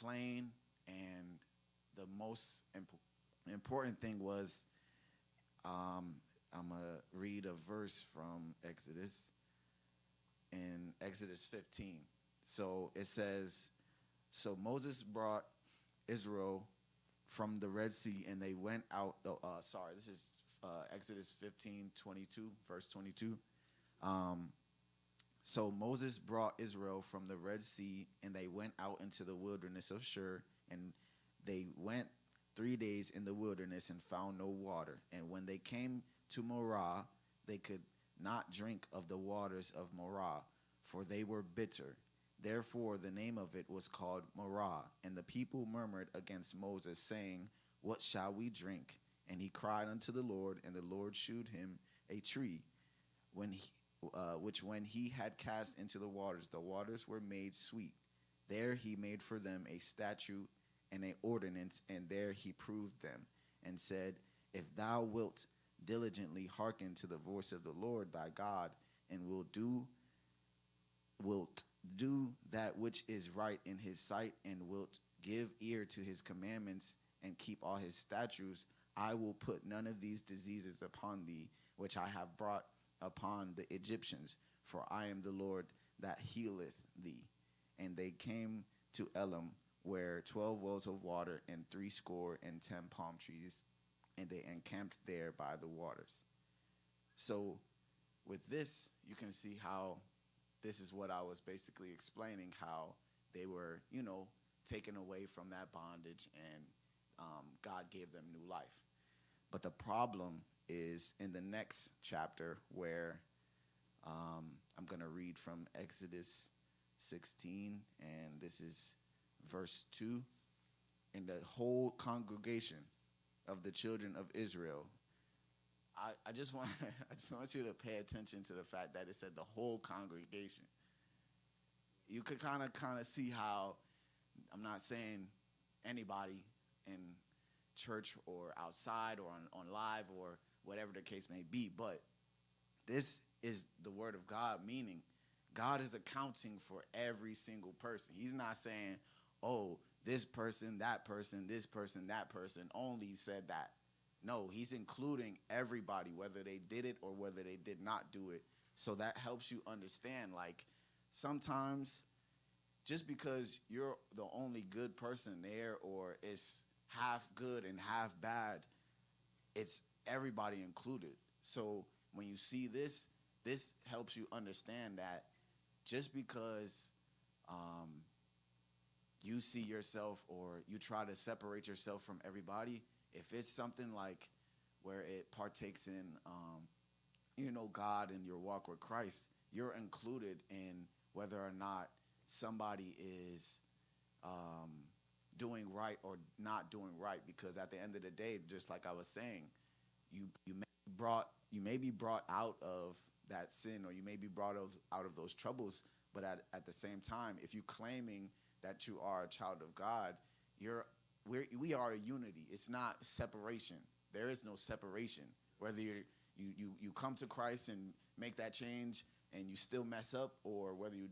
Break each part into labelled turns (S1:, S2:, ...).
S1: plain, and the most important thing was, I'm going to read a verse from Exodus, in Exodus 15. So it says, so Moses brought Israel from the Red Sea, and they went out. This is Exodus 15:22, verse 22. So Moses brought Israel from the Red Sea, and they went out into the wilderness of Shur, and they went 3 days in the wilderness and found no water. And when they came to Marah, they could not drink of the waters of Marah, for they were bitter. Therefore the name of it was called Marah. And the people murmured against Moses, saying, what shall we drink? And he cried unto the Lord, and the Lord shewed him a tree, which when he had cast into the waters were made sweet. There he made for them a statute and an ordinance, and there he proved them, and said, if thou wilt diligently hearken to the voice of the Lord thy God, and wilt do that which is right in his sight, and wilt give ear to his commandments, and keep all his statutes, I will put none of these diseases upon thee, which I have brought upon the Egyptians, for I am the Lord that healeth thee. And they came to Elim, where 12 wells of water and 70 palm trees, and they encamped there by the waters. So with this, you can see how this is what I was basically explaining, how they were, taken away from that bondage, and God gave them new life. But the problem is in the next chapter, where I'm going to read from Exodus 16, and this is verse 2. And the whole congregation of the children of Israel, I just want you to pay attention to the fact that it said the whole congregation. You could kind of see how, I'm not saying anybody in church or outside or on live or whatever the case may be, but this is the word of God, meaning God is accounting for every single person. He's not saying, oh, this person, that person, this person, that person only said that. No, he's including everybody, whether they did it or whether they did not do it. So that helps you understand, like, sometimes just because you're the only good person there, or it's half good and half bad, it's everybody included. So when you see this helps you understand that just because you see yourself or you try to separate yourself from everybody, if it's something like where it partakes in, God and your walk with Christ, you're included in whether or not somebody is doing right or not doing right. Because at the end of the day, just like I was saying, you may be brought out of that sin, or you may be brought out of those troubles. But at the same time, if you're claiming that you are a child of God, we are a unity. It's not separation. There is no separation. Whether you come to Christ and make that change and you still mess up, or whether you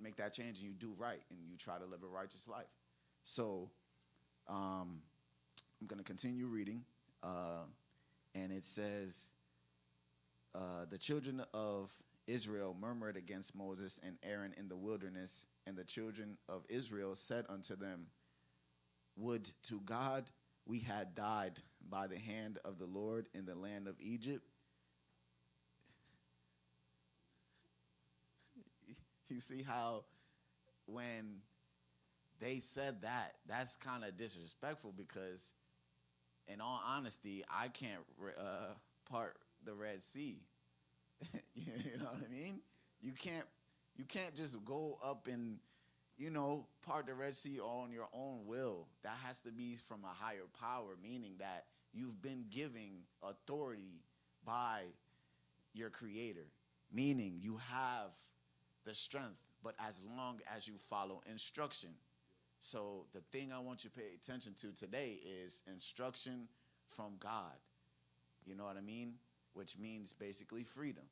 S1: make that change and you do right and you try to live a righteous life. So I'm going to continue reading, and it says, the children of Israel murmured against Moses and Aaron in the wilderness, and the children of Israel said unto them, would to God we had died by the hand of the Lord in the land of Egypt. You see how when they said that, that's kind of disrespectful, because in all honesty, I can't part the Red Sea. You know what I mean? You can't just go up and part the Red Sea on your own will. That has to be from a higher power, meaning that you've been given authority by your Creator, meaning you have the strength, but as long as you follow instruction. So the thing I want you to pay attention to today is instruction from God. You know what I mean? Which means basically freedom.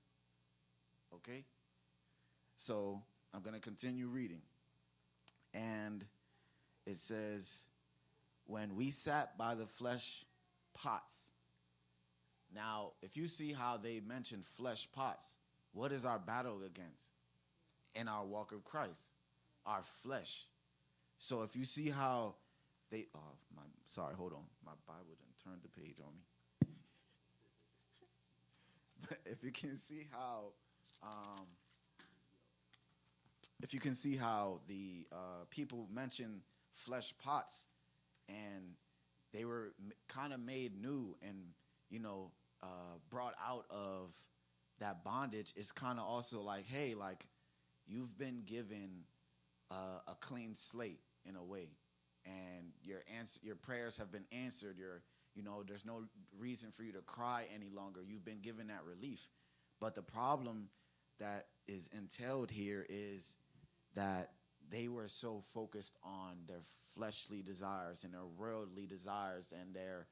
S1: Okay? So I'm going to continue reading. And it says, when we sat by the flesh pots. Now, if you see how they mention flesh pots, what is our battle against in our walk of Christ? Our flesh. So if you see how they, hold on, my Bible done turned the page on me. But if you can see how the people mention flesh pots, and they were kind of made new and brought out of that bondage, it's kind of also like, hey, like you've been given a clean slate in a way, and your prayers have been answered. There's no reason for you to cry any longer. You've been given that relief. But the problem that is entailed here is that they were so focused on their fleshly desires and their worldly desires and their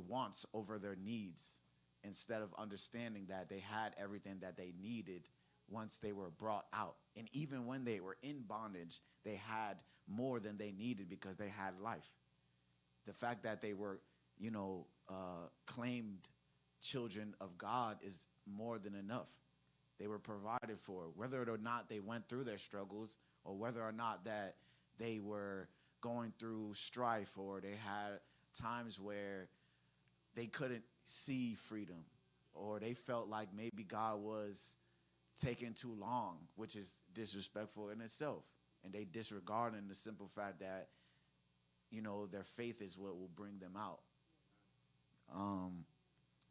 S1: wants over their needs, instead of understanding that they had everything that they needed once they were brought out. And even when they were in bondage, they had more than they needed because they had life. The fact that they were, claimed children of God is more than enough. They were provided for, whether or not they went through their struggles, or whether or not that they were going through strife, or they had times where they couldn't see freedom, or they felt like maybe God was taking too long, which is disrespectful in itself. And they disregarding the simple fact that, their faith is what will bring them out.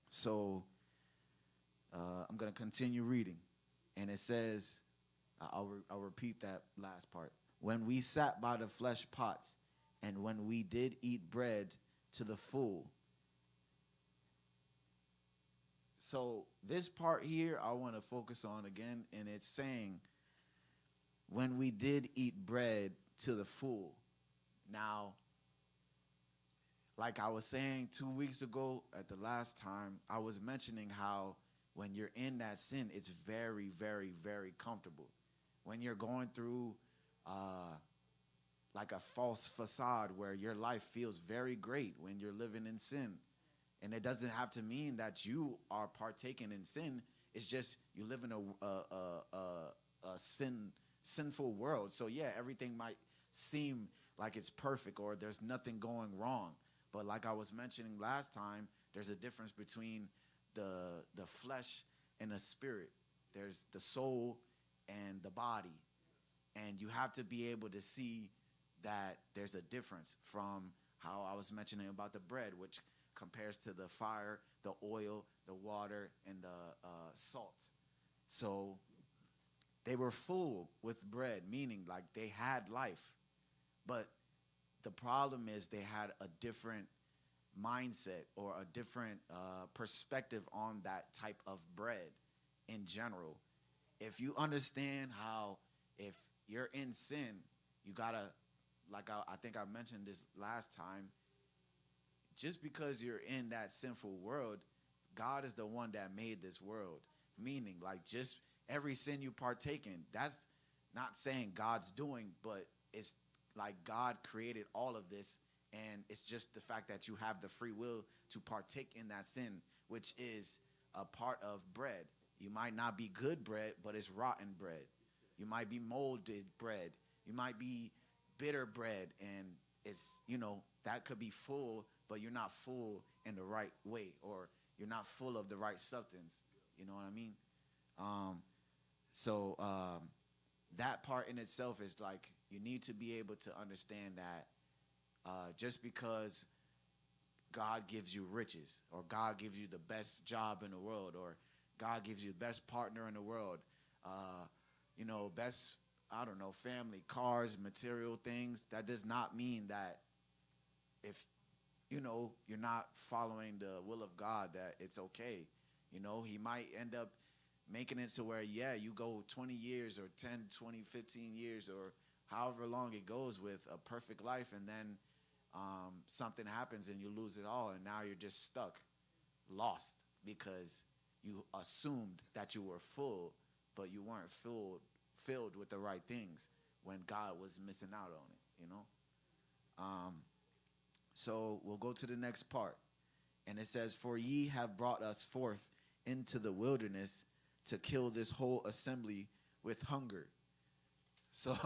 S1: So I'm going to continue reading. And it says, I'll repeat that last part. When we sat by the flesh pots, and when we did eat bread to the full. So this part here I want to focus on again, and it's saying, when we did eat bread to the full. Now, like I was saying 2 weeks ago at the last time, I was mentioning how when you're in that sin, it's very, very, very comfortable. When you're going through like a false facade where your life feels very great when you're living in sin. And it doesn't have to mean that you are partaking in sin. It's just you live in a sinful world. So yeah, everything might seem like it's perfect or there's nothing going wrong. But like I was mentioning last time, there's a difference between the flesh and the spirit. There's the soul and the body. And you have to be able to see that there's a difference from how I was mentioning about the bread, which compares to the fire, the oil, the water, and the salt. So they were full with bread, meaning like they had life. But the problem is they had a different mindset or a different perspective on that type of bread in general. If you understand how if you're in sin, you got to, like I think I mentioned this last time, just because you're in that sinful world, God is the one that made this world. Meaning, like, just every sin you partake in, that's not saying God's doing, but it's like God created all of this, and it's just the fact that you have the free will to partake in that sin, which is a part of bread. You might not be good bread, but it's rotten bread. You might be molded bread. You might be bitter bread, and it's, that could be full, but you're not full in the right way, or you're not full of the right substance. You know what I mean? So that part in itself is like, you need to be able to understand that just because God gives you riches, or God gives you the best job in the world, or God gives you the best partner in the world, best, family, cars, material things, that does not mean that if, you're not following the will of God, that it's okay. He might end up making it to where, you go 20 years or 10, 20, 15 years or however long it goes with a perfect life, and then something happens and you lose it all, and now you're just stuck, lost, because you assumed that you were full, but you weren't filled with the right things when God was missing out on it. you know. Um, so we'll go to the next part. And it says, "For ye have brought us forth into the wilderness to kill this whole assembly with hunger." So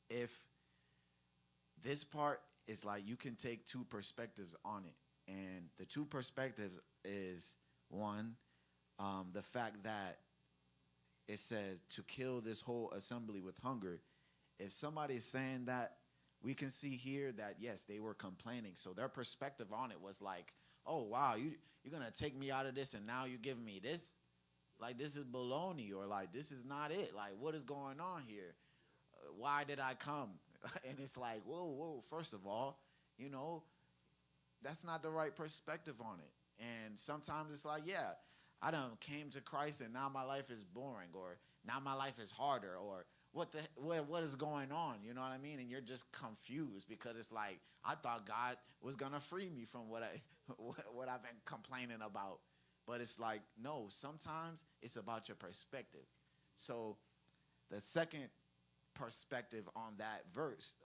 S1: if this part is like, you can take two perspectives on it. And the two perspectives is one, the fact that it says to kill this whole assembly with hunger. If somebody is saying that, we can see here that, yes, they were complaining. So their perspective on it was like, oh, wow, you're going to take me out of this and now you're giving me this? Like, this is baloney, or like, this is not it. Like, what is going on here? Why did I come? And it's like, whoa, first of all, you know, that's not the right perspective on it. And sometimes it's like, yeah, I done came to Christ and now my life is boring, or now my life is harder, or what is going on? You know what I mean? And you're just confused because it's like, I thought God was gonna free me from what I've been complaining about. But it's like, no, sometimes it's about your perspective. So the second perspective on that verse